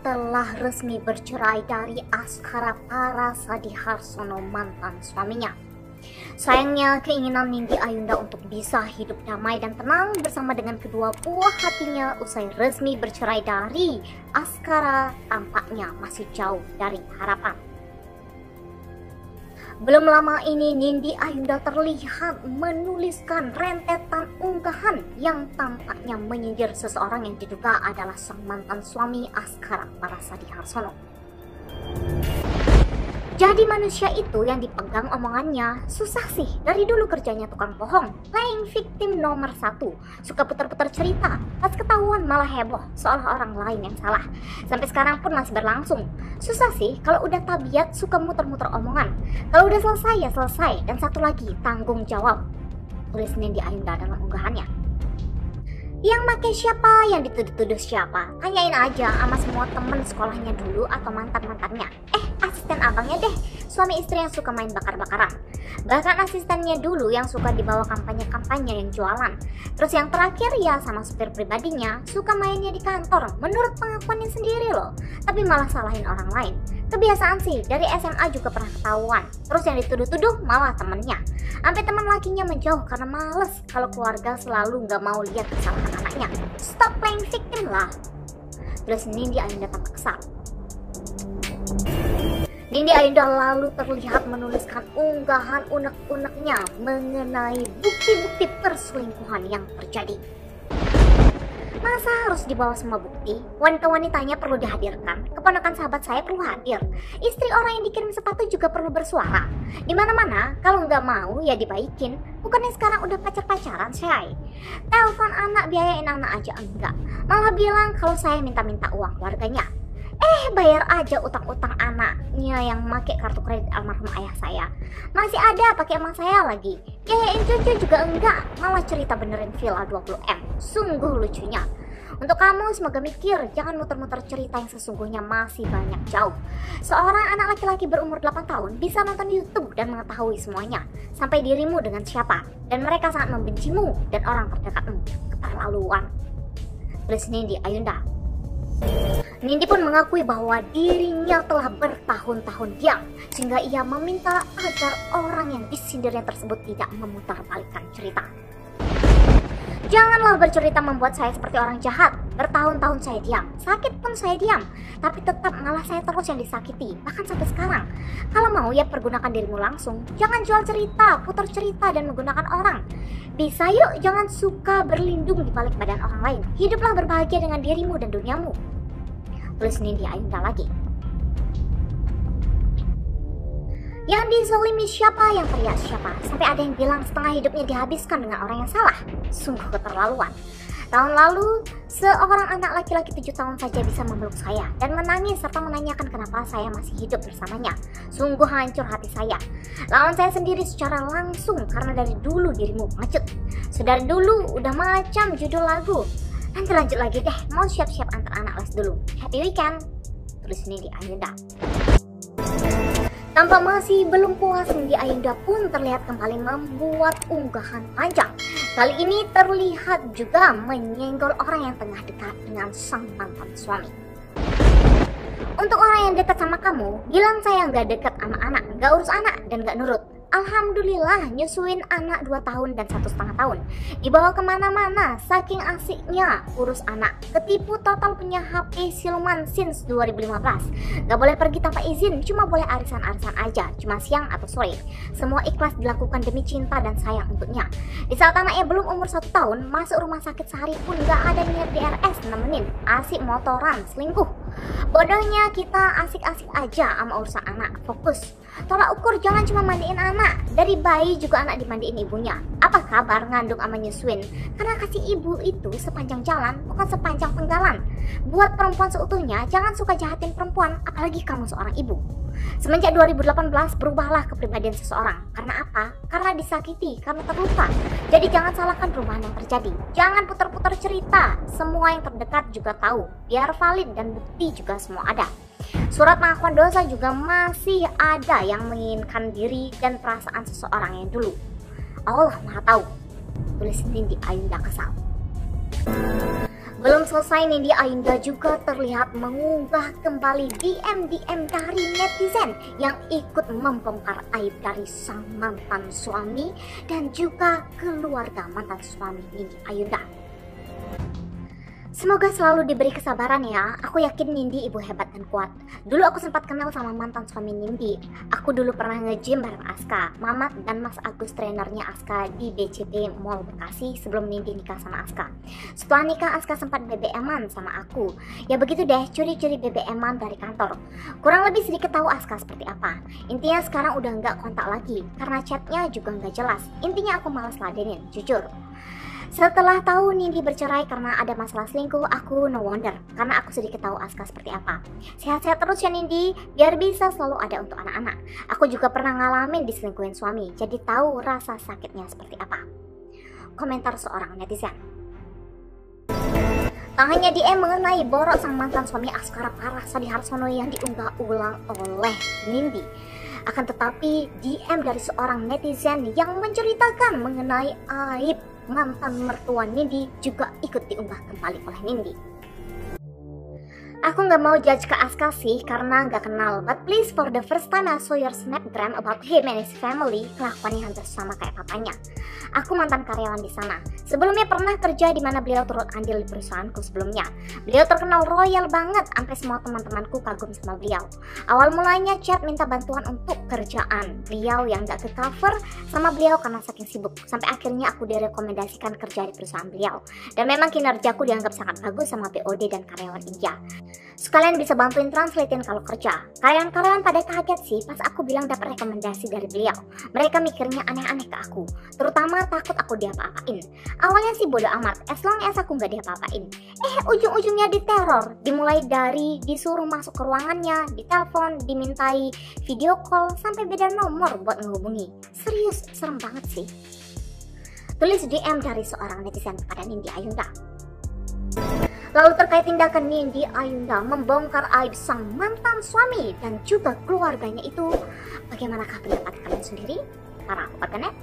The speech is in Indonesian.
telah resmi bercerai dari Askara Parasadiharsono, mantan suaminya. Sayangnya, keinginan Nindi Ayunda untuk bisa hidup damai dan tenang bersama dengan kedua buah hatinya usai resmi bercerai dari Askara tampaknya masih jauh dari harapan. Belum lama ini Nindi Ayunda terlihat menuliskan rentetan unggahan yang tampaknya menyindir seseorang yang diduga adalah sang mantan suami Askara Parasadiharsono. Jadi manusia itu yang dipegang omongannya susah sih, dari dulu kerjanya tukang bohong, playing victim nomor 1, suka putar-putar cerita, pas ketahuan malah heboh seolah orang lain yang salah. Sampai sekarang pun masih berlangsung. Susah sih kalau udah tabiat suka muter-muter omongan. Kalau udah selesai ya selesai, dan satu lagi tanggung jawab, tulis Nindi Ayunda dalam unggahannya. Yang make siapa, yang dituduh-tuduh siapa? Tanyain aja sama semua temen sekolahnya dulu atau mantan-mantannya. Asisten abangnya deh, suami istri yang suka main bakar-bakaran. Bahkan asistennya dulu yang suka dibawa kampanye-kampanye yang jualan. Terus yang terakhir ya sama supir pribadinya, suka mainnya di kantor, menurut pengakuannya sendiri loh. Tapi malah salahin orang lain. Kebiasaan sih, dari SMA juga pernah ketahuan. Terus yang dituduh-tuduh malah temennya. Sampai teman lakinya menjauh karena males kalau keluarga selalu nggak mau lihat kesalahan anaknya. Stop playing victim lah. Terus Nindi Ayunda tampak kesal. Nindi Ayunda lalu terlihat menuliskan unggahan unek-uneknya mengenai bukti-bukti perselingkuhan yang terjadi. Masa harus dibawa semua bukti? Wanita-wanitanya perlu dihadirkan. Keponakan sahabat saya perlu hadir. Istri orang yang dikirim sepatu juga perlu bersuara. Di mana-mana, kalau nggak mau ya dibaikin. Bukannya sekarang udah pacar-pacaran, say. Telepon anak, biayain anak aja enggak. Malah bilang kalau saya minta-minta uang keluarganya. Bayar aja utang-utang anaknya yang make kartu kredit almarhum ayah saya. Masih ada pakai emak saya lagi. Biayain cucu juga enggak, malah cerita benerin villa 20M. Sungguh lucunya. Untuk kamu semoga mikir, jangan muter-muter cerita yang sesungguhnya masih banyak jauh. Seorang anak laki-laki berumur 8 tahun bisa nonton YouTube dan mengetahui semuanya. Sampai dirimu dengan siapa, dan mereka sangat membencimu dan orang terdekatmu. Keterlaluan. Tulis Nindi Ayunda. Nindi pun mengakui bahwa dirinya telah bertahun-tahun diam, sehingga ia meminta agar orang yang disindirnya tersebut tidak memutarbalikkan cerita. Janganlah bercerita membuat saya seperti orang jahat. Bertahun-tahun saya diam, sakit pun saya diam, tapi tetap malah saya terus yang disakiti, bahkan sampai sekarang. Kalau mau ya pergunakan dirimu langsung. Jangan jual cerita, putar cerita dan menggunakan orang. Bisa yuk, jangan suka berlindung di balik badan orang lain. Hiduplah berbahagia dengan dirimu dan duniamu. Tulis Nindi Ayunda lagi. Yang dizalimi siapa, yang teriak siapa? Sampai ada yang bilang setengah hidupnya dihabiskan dengan orang yang salah. Sungguh keterlaluan. Tahun lalu, seorang anak laki-laki 7 tahun saja bisa memeluk saya dan menangis serta menanyakan kenapa saya masih hidup bersamanya. Sungguh hancur hati saya. Lawan saya sendiri secara langsung karena dari dulu dirimu pengecut. Sudah dulu udah macam judul lagu. Nanti lanjut lagi deh, mau siap-siap antar anak les dulu. Happy weekend. Tulis Nindi Ayunda. Tanpa masih belum puas, Nindi Ayunda pun terlihat kembali membuat unggahan panjang. Kali ini terlihat juga menyenggol orang yang tengah dekat dengan sang mantan suami. Untuk orang yang dekat sama kamu, bilang saya nggak dekat sama anak, nggak urus anak, dan nggak nurut. Alhamdulillah nyusuin anak 2 tahun dan 1,5 tahun. Dibawa kemana-mana, saking asiknya urus anak. Ketipu total punya HP siluman since 2015. Gak boleh pergi tanpa izin, cuma boleh arisan-arisan aja, cuma siang atau sore. Semua ikhlas dilakukan demi cinta dan sayang untuknya. Di saat anaknya belum umur 1 tahun, masuk rumah sakit sehari pun gak ada niat DRS nemenin. Asik motoran, selingkuh. Bodohnya kita asik-asik aja sama urusan anak, fokus. Tolak ukur, jangan cuma mandiin anak. Dari bayi juga anak dimandiin ibunya. Apa kabar ngandung sama nyusuin? Karena kasih ibu itu sepanjang jalan, bukan sepanjang penggalan. Buat perempuan seutuhnya, jangan suka jahatin perempuan, apalagi kamu seorang ibu. Semenjak 2018 berubahlah kepribadian seseorang. Karena apa? Karena disakiti, karena terluka. Jadi jangan salahkan perubahan yang terjadi. Jangan putar-putar cerita. Semua yang terdekat juga tahu. Biar valid dan bukti juga semua ada. Surat pengakuan dosa juga masih ada yang menginginkan diri dan perasaan seseorang yang dulu. Allah Maha Tahu. Tulis Nindi Ayunda kesal. Belum selesai, Nindi Ayunda juga terlihat mengunggah kembali DM-DM dari netizen yang ikut membongkar aib dari sang mantan suami dan juga keluarga mantan suami Nindi Ayunda. Semoga selalu diberi kesabaran ya. Aku yakin Nindi ibu hebat dan kuat. Dulu aku sempat kenal sama mantan suami Nindi. Aku dulu pernah nge-gym bareng Aska, Mamat dan Mas Agus trainernya Aska di BCP Mall Bekasi sebelum Nindi nikah sama Aska. Setelah nikah Aska sempat BBM-an sama aku. Ya begitu deh, curi-curi BBM-an dari kantor. Kurang lebih sedikit tahu Aska seperti apa. Intinya sekarang udah nggak kontak lagi karena chatnya juga nggak jelas. Intinya aku malas ladenin, jujur. Setelah tahu Nindi bercerai karena ada masalah selingkuh, aku no wonder karena aku sedikit tahu Aska seperti apa. Sehat-sehat terus ya Nindi, biar bisa selalu ada untuk anak-anak. Aku juga pernah ngalamin diselingkuhin suami, jadi tahu rasa sakitnya seperti apa. Komentar seorang netizen. Tak hanya DM mengenai borok sang mantan suami Askara Parasadi Harsono yang diunggah ulang oleh Nindi, akan tetapi DM dari seorang netizen yang menceritakan mengenai aib mantan mertua Nindi juga ikut diunggah kembali oleh Nindi. Aku nggak mau judge ke Aska sih karena nggak kenal, but please for the first time I saw your snapgram about him and his family, kelakuannya hampir sama kayak papanya. Aku mantan karyawan di sana. Sebelumnya pernah kerja di mana beliau turut andil di perusahaanku sebelumnya. Beliau terkenal royal banget, sampai semua teman-temanku kagum sama beliau. Awal mulanya chat minta bantuan untuk kerjaan. Beliau yang nggak ke cover sama beliau karena saking sibuk. Sampai akhirnya aku direkomendasikan kerja di perusahaan beliau. Dan memang kinerjaku dianggap sangat bagus sama BOD dan karyawan India. Sekalian bisa bantuin translatein kalau kerja. Karyawan-karyawan pada kaget sih pas aku bilang dapat rekomendasi dari beliau. Mereka mikirnya aneh-aneh ke aku, terutama takut aku diapa-apain. Awalnya sih bodo amat, as long as aku nggak diapa-apain. Ujung-ujungnya diteror. Dimulai dari disuruh masuk ke ruangannya, ditelepon, dimintai video call, sampai beda nomor buat menghubungi. Serius, serem banget sih. Tulis DM dari seorang netizen kepada Nindi Ayunda. Lalu terkait tindakan Nindi Ayunda membongkar aib sang mantan suami dan juga keluarganya itu, bagaimanakah pendapat kalian sendiri, para warganet?